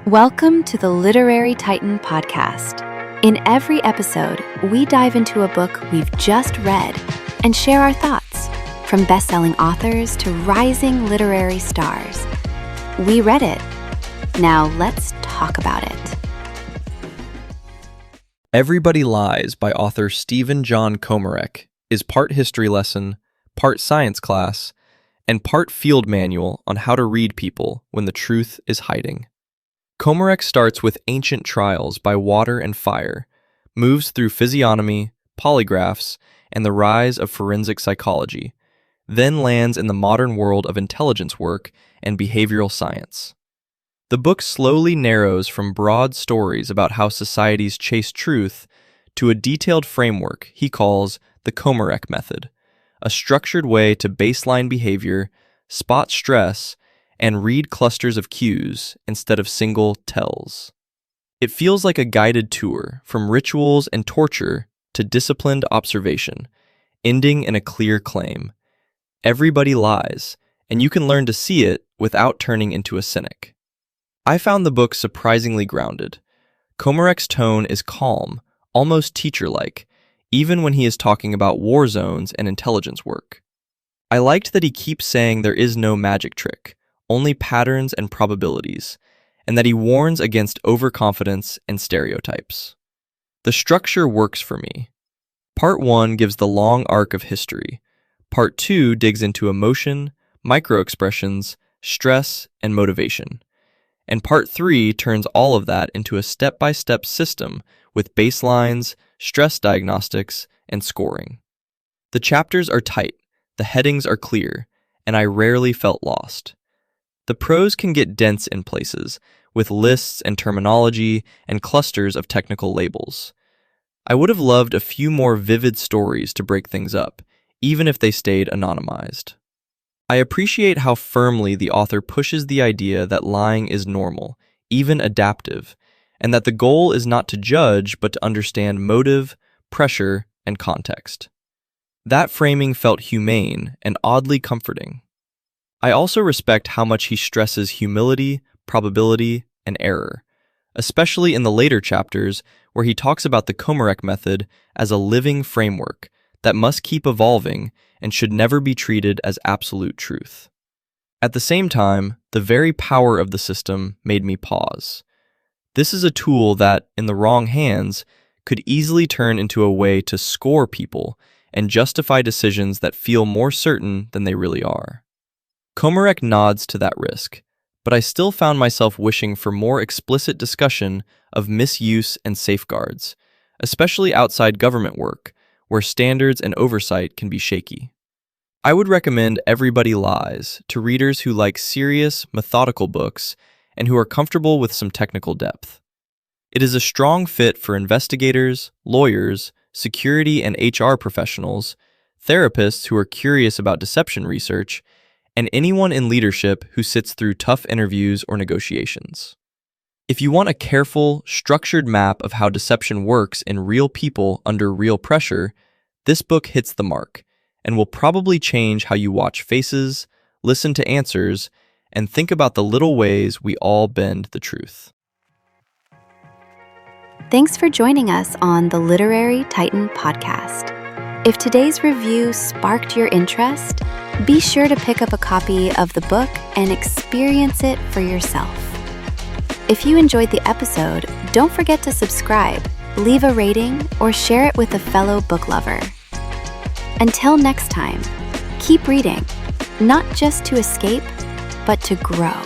Welcome to the Literary Titan podcast. In every episode, we dive into a book we've just read and share our thoughts, from best-selling authors to rising literary stars. We read it. Now let's talk about it. Everybody Lies by author Stephen John Komorek is part history lesson, part science class, and part field manual on how to read people when the truth is hiding. Komorek starts with Ancient Trials by Water and Fire, moves through physiognomy, polygraphs, and the rise of forensic psychology, then lands in the modern world of intelligence work and behavioral science. The book slowly narrows from broad stories about how societies chase truth to a detailed framework he calls the Komorek Method, a structured way to baseline behavior, spot stress, and read clusters of cues instead of single tells. It feels like a guided tour from rituals and torture to disciplined observation, ending in a clear claim. Everybody lies, and you can learn to see it without turning into a cynic. I found the book surprisingly grounded. Komorek's tone is calm, almost teacher-like, even when he is talking about war zones and intelligence work. I liked that he keeps saying there is no magic trick, only patterns and probabilities, and that he warns against overconfidence and stereotypes. The structure works for me. Part 1 gives the long arc of history. Part 2 digs into emotion, microexpressions, stress, and motivation. And Part 3 turns all of that into a step-by-step system with baselines, stress diagnostics, and scoring. The chapters are tight, the headings are clear, and I rarely felt lost. The prose can get dense in places, with lists and terminology and clusters of technical labels. I would have loved a few more vivid stories to break things up, even if they stayed anonymized. I appreciate how firmly the author pushes the idea that lying is normal, even adaptive, and that the goal is not to judge but to understand motive, pressure, and context. That framing felt humane and oddly comforting. I also respect how much he stresses humility, probability, and error, especially in the later chapters where he talks about the Komorek Method as a living framework that must keep evolving and should never be treated as absolute truth. At the same time, the very power of the system made me pause. This is a tool that, in the wrong hands, could easily turn into a way to score people and justify decisions that feel more certain than they really are. Komorek nods to that risk, but I still found myself wishing for more explicit discussion of misuse and safeguards, especially outside government work, where standards and oversight can be shaky. I would recommend Everybody Lies to readers who like serious, methodical books and who are comfortable with some technical depth. It is a strong fit for investigators, lawyers, security and HR professionals, therapists who are curious about deception research, and anyone in leadership who sits through tough interviews or negotiations. If you want a careful, structured map of how deception works in real people under real pressure, this book hits the mark and will probably change how you watch faces, listen to answers, and think about the little ways we all bend the truth. Thanks for joining us on the Literary Titan podcast. If today's review sparked your interest, be sure to pick up a copy of the book and experience it for yourself. If you enjoyed the episode, don't forget to subscribe, leave a rating, or share it with a fellow book lover. Until next time, keep reading, not just to escape, but to grow.